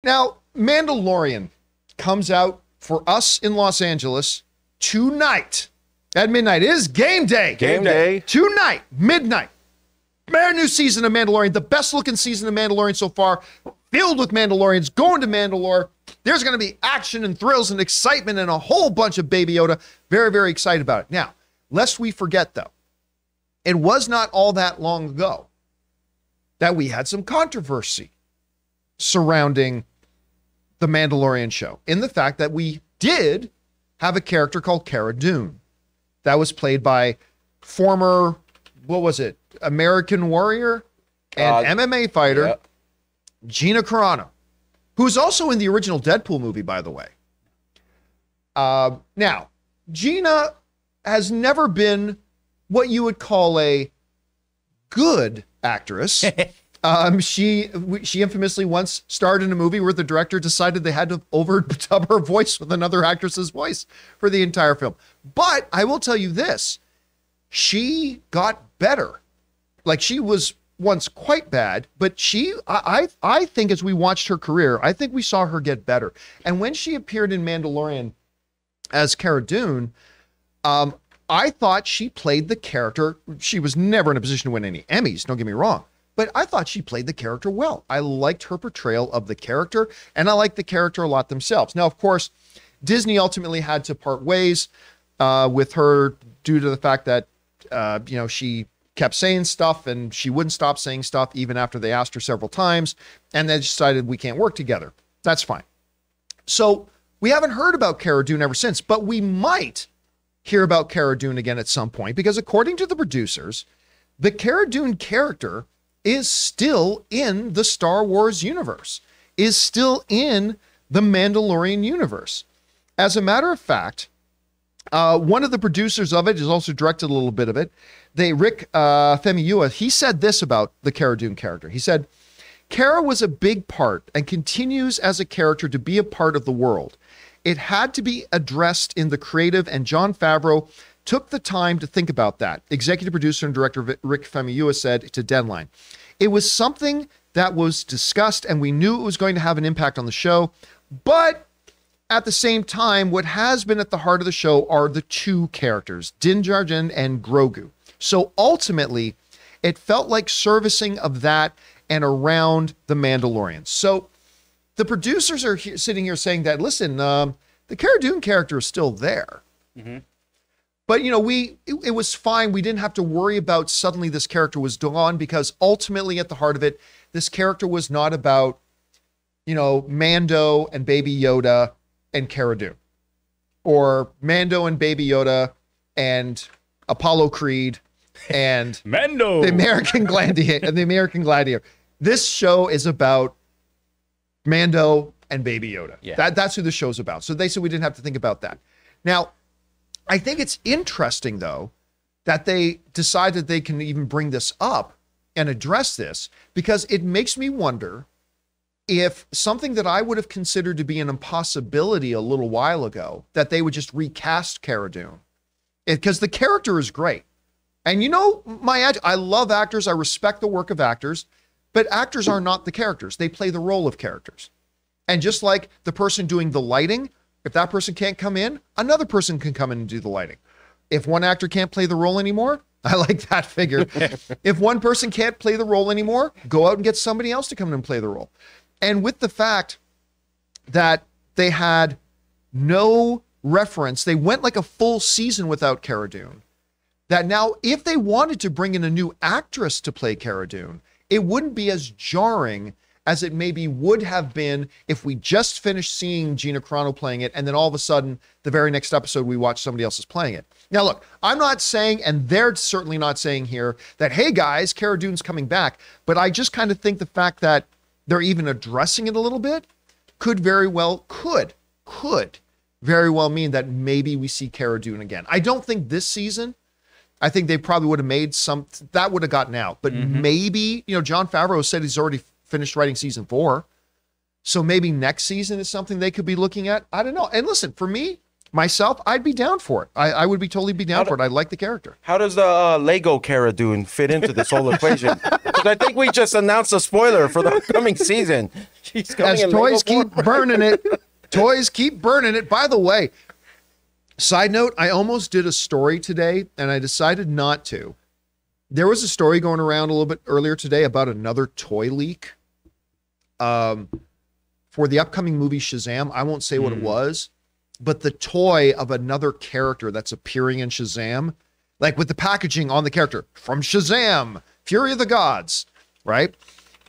Now, Mandalorian comes out for us in Los Angeles tonight at midnight. It is game day. Game day. Tonight, midnight. Brand new season of Mandalorian, the best looking season of Mandalorian so far, filled with Mandalorians going to Mandalore. There's going to be action and thrills and excitement and a whole bunch of Baby Yoda. Very, very excited about it. Now, lest we forget though, it was not all that long ago that we had some controversy surrounding the Mandalorian show, in the fact that we did have a character called Cara Dune that was played by former, what was it, American Warrior and MMA fighter, Gina Carano, who's also in the original Deadpool movie, by the way. Now, Gina has never been what you would call a good actress. She infamously once starred in a movie where the director decided they had to overdub her voice with another actress's voice for the entire film. But I will tell you this, she got better. Like, she was once quite bad, but I think as we watched her career, I think we saw her get better. And when she appeared in Mandalorian as Cara Dune, I thought she played the character. She was never in a position to win any Emmys, don't get me wrong, but I thought she played the character well. I liked her portrayal of the character, and I liked the character a lot themselves. Now, of course, Disney ultimately had to part ways with her due to the fact that, she kept saying stuff and she wouldn't stop saying stuff even after they asked her several times, and they decided we can't work together. That's fine. So we haven't heard about Cara Dune ever since, but we might hear about Cara Dune again at some point, because according to the producers, the Cara Dune character is still in the Star Wars universe, is still in the Mandalorian universe. As a matter of fact, one of the producers of it has also directed a little bit of it. Rick Famuyiwa, he said this about the Cara Dune character. He said, Cara was a big part and continues as a character to be a part of the world. It had to be addressed in the creative, and Jon Favreau took the time to think about that. Executive producer and director Rick Famuyiwa said to Deadline, it was something that was discussed and we knew it was going to have an impact on the show, but at the same time, what has been at the heart of the show are the two characters, Din Djarin and Grogu. So ultimately, it felt like servicing of that and around the Mandalorian. So the producers are sitting here saying that, listen, the Cara Dune character is still there. Mm-hmm. But, it was fine. We didn't have to worry about suddenly this character was gone, because ultimately at the heart of it, this character was not about, Mando and Baby Yoda and Cara Dune, or Mando and Baby Yoda and Apollo Creed and Mando, the American Gladiator. This show is about Mando and Baby Yoda. Yeah. That's who the show's about. So they said we didn't have to think about that. Now, I think it's interesting, though, that they decided they can even bring this up and address this, because it makes me wonder if something that I would have considered to be an impossibility a little while ago, that they would just recast Cara Dune. Because the character is great. And I love actors. I respect the work of actors. But actors are not the characters. They play the role of characters. And just like the person doing the lighting, if that person can't come in, another person can come in and do the lighting. If one actor can't play the role anymore, I like that figure. If one person can't play the role anymore, go out and get somebody else to come in and play the role. And with the fact that they had no reference, they went like a full season without Cara Dune, that now if they wanted to bring in a new actress to play Cara Dune, it wouldn't be as jarring as it maybe would have been if we just finished seeing Gina Carano playing it, and then all of a sudden, the very next episode, we watch somebody else is playing it. Now, look, I'm not saying, and they're certainly not saying here, that, hey guys, Cara Dune's coming back, but I just kind of think the fact that they're even addressing it a little bit could very well mean that maybe we see Cara Dune again. I don't think this season. I think they probably would have made that would have gotten out, but maybe, John Favreau said he's already finished writing season 4. So maybe next season is something they could be looking at. I don't know. And listen, for me, myself, I'd be down for it. I would be totally be down for it. I like the character. How does the Lego Cara Dune fit into this whole equation? Because I think we just announced a spoiler for the upcoming season. She's coming As in toys Lego keep burning it. Toys keep burning it. By the way, side note, I almost did a story today, and I decided not to. There was a story going around a little bit earlier today about another toy leak for the upcoming movie Shazam. I won't say what it was, but the toy of another character that's appearing in Shazam, like with the packaging on the character from Shazam, Fury of the Gods, right?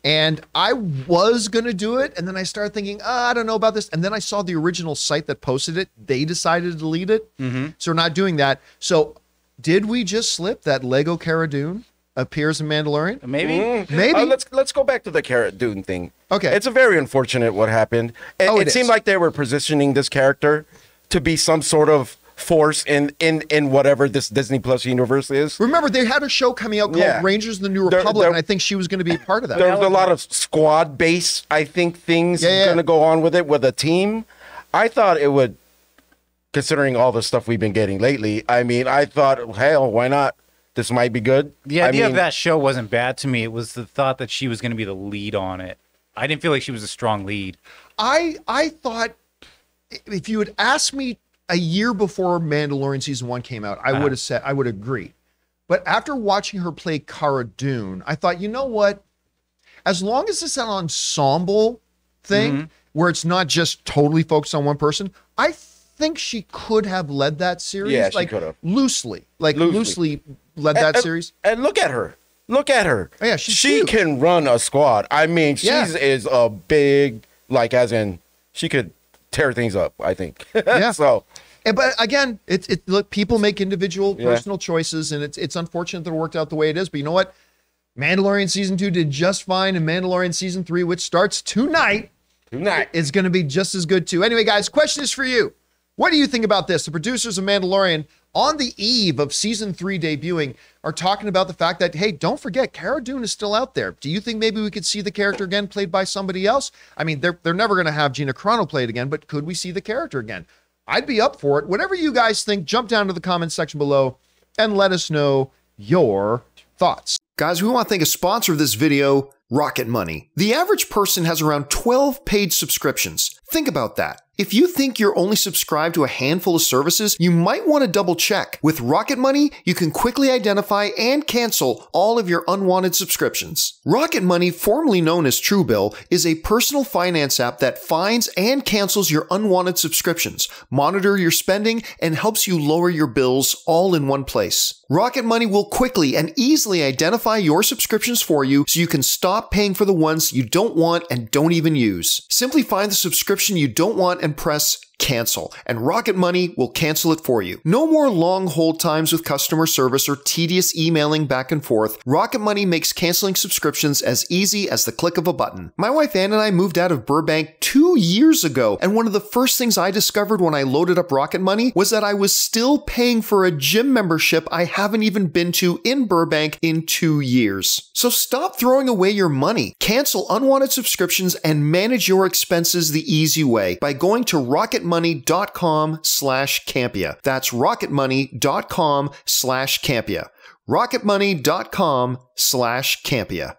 And I was going to do it. And then I started thinking, I don't know about this. And then I saw the original site that posted it. They decided to delete it. So we're not doing that. So did we just slip that Lego Cara Dune appears in Mandalorian? Maybe. Maybe. Let's go back to the Cara Dune thing. Okay. It's a very unfortunate what happened. It seemed like they were positioning this character to be some sort of force in whatever this Disney Plus universe is. Remember, they had a show coming out called Rangers of the New Republic, and I think she was going to be a part of that. There was a lot of squad base, I think, things going to go on with it with a team. I thought it would, considering all the stuff we've been getting lately, I mean, I thought, hell, why not? This might be good. The idea of that show wasn't bad to me. It was the thought that she was going to be the lead on it. I didn't feel like she was a strong lead. I thought if you had asked me a year before Mandalorian season 1 came out, I would have said, I would agree. But after watching her play Cara Dune, I thought, you know what? As long as it's an ensemble thing where it's not just totally focused on one person, I think she could have led that series. Yeah, like, she could have. Loosely led that series. And look at her. Look at her. Oh, yeah, she can run a squad. I mean, she is a big, like, as in, she could tear things up, I think. Yeah. So, but again, look, people make individual personal choices, and it's unfortunate that it worked out the way it is. But you know what? Mandalorian season 2 did just fine, and Mandalorian season 3, which starts tonight, is going to be just as good too. Anyway, guys, question is for you. What do you think about this? The producers of Mandalorian, on the eve of season 3 debuting, are talking about the fact that, hey, don't forget, Cara Dune is still out there. Do you think maybe we could see the character again played by somebody else? I mean, they're never going to have Gina Carano play it again, but could we see the character again? I'd be up for it. Whatever you guys think, jump down to the comments section below and let us know your thoughts. Guys, we want to thank a sponsor of this video, Rocket Money. The average person has around 12 paid subscriptions. Think about that. If you think you're only subscribed to a handful of services, you might want to double check. With Rocket Money, you can quickly identify and cancel all of your unwanted subscriptions. Rocket Money, formerly known as Truebill, is a personal finance app that finds and cancels your unwanted subscriptions, monitor your spending, and helps you lower your bills all in one place. Rocket Money will quickly and easily identify your subscriptions for you so you can stop paying for the ones you don't want and don't even use. Simply find the subscription you don't want and press cancel, and Rocket Money will cancel it for you. No more long hold times with customer service or tedious emailing back and forth. Rocket Money makes canceling subscriptions as easy as the click of a button. My wife Ann and I moved out of Burbank 2 years ago, and one of the first things I discovered when I loaded up Rocket Money was that I was still paying for a gym membership I haven't even been to in Burbank in 2 years. So stop throwing away your money. Cancel unwanted subscriptions and manage your expenses the easy way by going to rocketmoney.com/Campea. That's rocketmoney.com/Campea. rocketmoney.com/Campea.